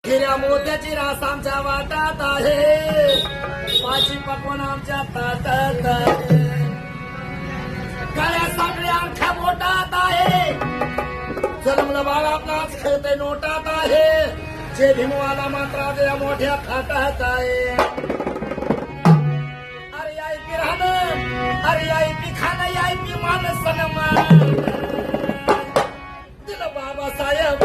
हिऱ्या मोत्याची रास आमच्या वाटात आहे, पाची पकवान आमच्या ताटात आहे, काळ्या साखळ्या आमच्या बोटात आहे, जन्मलं बाळ आपलाच खेळते नोटात आहे, जे भीमवाला मात्र या मोठ्या खाटात आहे. अरे आई की राहणं, अरे आई की खाणं, आई की मान सन्मान दिलं बाबासाहेब.